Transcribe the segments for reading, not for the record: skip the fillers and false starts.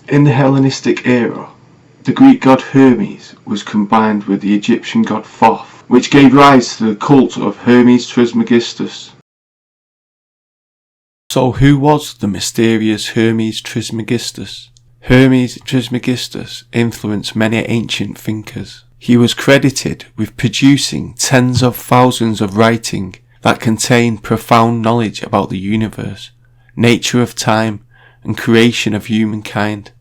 In the Hellenistic era, the Greek god Hermes was combined with the Egyptian god Thoth, which gave rise to the cult of Hermes Trismegistus. So who was the mysterious Hermes Trismegistus? Hermes Trismegistus influenced many ancient thinkers. He was credited with producing tens of thousands of writing that contained profound knowledge about the universe, nature of time, and creation of humankind,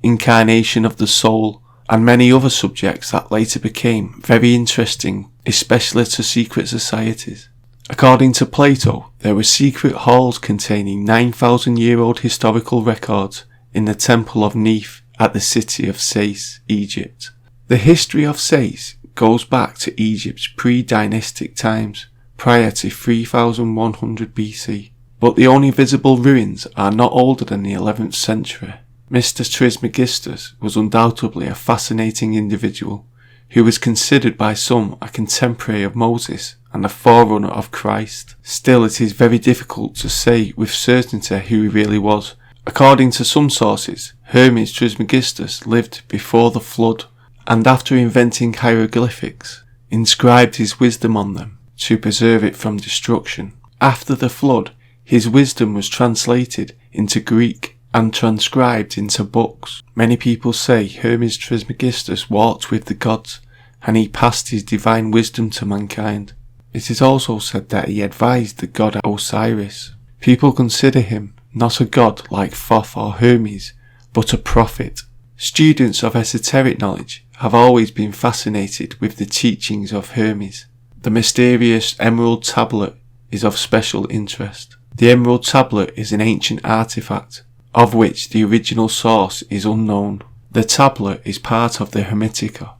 incarnation of the soul, and many other subjects that later became very interesting, especially to secret societies. According to Plato, there were secret halls containing 9,000-year-old historical records in the temple of Neith at the city of Sais, Egypt. The history of Sais goes back to Egypt's pre-dynastic times, prior to 3100 BC, but the only visible ruins are not older than the 11th century. Mr. Trismegistus was undoubtedly a fascinating individual, who was considered by some a contemporary of Moses and a forerunner of Christ. Still, it is very difficult to say with certainty who he really was. According to some sources, Hermes Trismegistus lived before the flood, and after inventing hieroglyphics, inscribed his wisdom on them to preserve it from destruction. After the flood, his wisdom was translated into Greek and transcribed into books. Many people say Hermes Trismegistus walked with the gods, and he passed his divine wisdom to mankind. It is also said that he advised the god Osiris. People consider him not a god like Thoth or Hermes, but a prophet. Students of esoteric knowledge have always been fascinated with the teachings of Hermes. The mysterious emerald tablet is of special interest. The emerald tablet is an ancient artifact, of which the original source is unknown. The tablet is part of the Hermetica,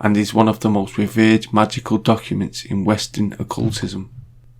and is one of the most revered magical documents in Western occultism.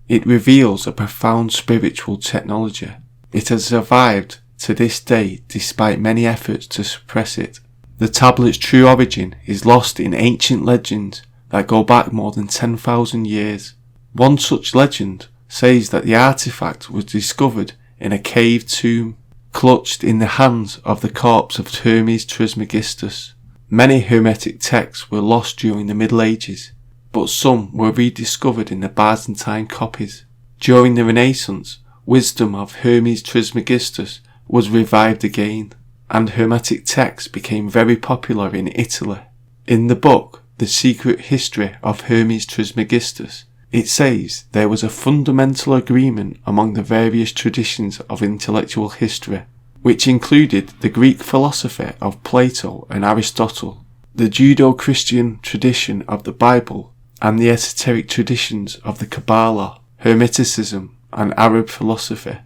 It reveals a profound spiritual technology. It has survived to this day despite many efforts to suppress it. The tablet's true origin is lost in ancient legends that go back more than 10,000 years. One such legend says that the artifact was discovered in a cave tomb, clutched in the hands of the corpse of Hermes Trismegistus. Many hermetic texts were lost during the Middle Ages, but some were rediscovered in the Byzantine copies. During the Renaissance, wisdom of Hermes Trismegistus was revived again, and hermetic texts became very popular in Italy. In the book, The Secret History of Hermes Trismegistus, it says there was a fundamental agreement among the various traditions of intellectual history, which included the Greek philosophy of Plato and Aristotle, the Judeo-Christian tradition of the Bible, and the esoteric traditions of the Kabbalah, Hermeticism, and Arab philosophy.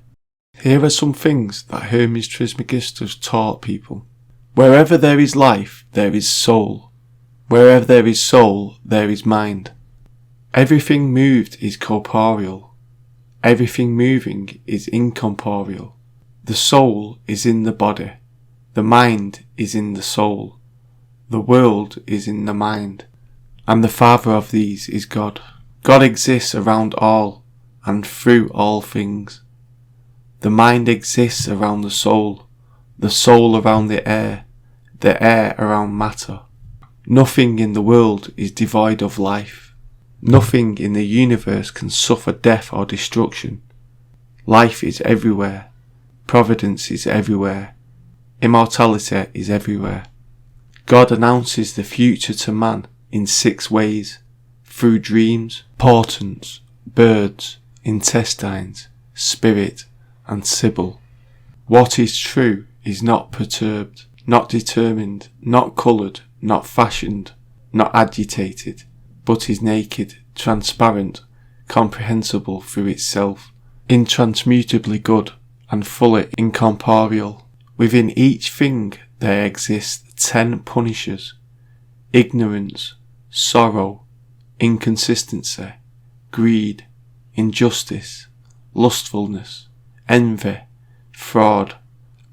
Here are some things that Hermes Trismegistus taught people. Wherever there is life, there is soul. Wherever there is soul, there is mind. Everything moved is corporeal. Everything moving is incorporeal. The soul is in the body. The mind is in the soul. The world is in the mind. And the father of these is God. God exists around all and through all things. The mind exists around the soul around the air around matter. Nothing in the world is devoid of life. Nothing in the universe can suffer death or destruction. Life is everywhere. Providence is everywhere. Immortality is everywhere. God announces the future to man in 6 ways: through dreams, portents, birds, intestines, spirit, and sibyl. What is true is not perturbed, not determined, not coloured, not fashioned, not agitated, but is naked, transparent, comprehensible through itself, intransmutably good, and fully incorporeal. Within each thing there exist 10 punishers: ignorance, sorrow, inconsistency, greed, injustice, lustfulness, envy, fraud,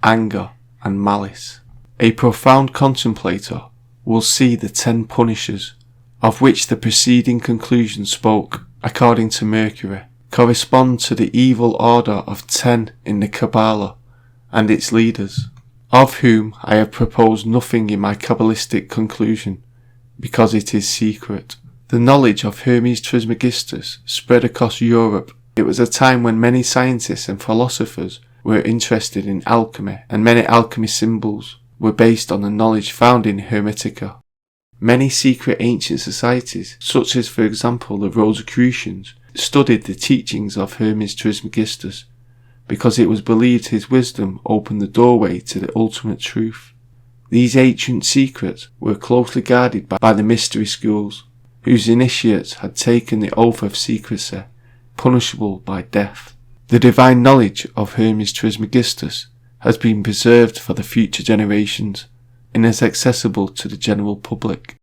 anger, and malice. A profound contemplator will see the 10 punishers, of which the preceding conclusion spoke, according to Mercury, correspond to the evil order of 10 in the Kabbalah and its leaders. of whom I have proposed nothing in my Kabbalistic conclusion, because it is secret. The knowledge of Hermes Trismegistus spread across Europe. It was a time when many scientists and philosophers were interested in alchemy, and many alchemy symbols were based on the knowledge found in Hermetica. Many secret ancient societies, such as for example the Rosicrucians, studied the teachings of Hermes Trismegistus, because it was believed his wisdom opened the doorway to the ultimate truth. These ancient secrets were closely guarded by the mystery schools, whose initiates had taken the oath of secrecy, punishable by death. The divine knowledge of Hermes Trismegistus has been preserved for the future generations and is accessible to the general public.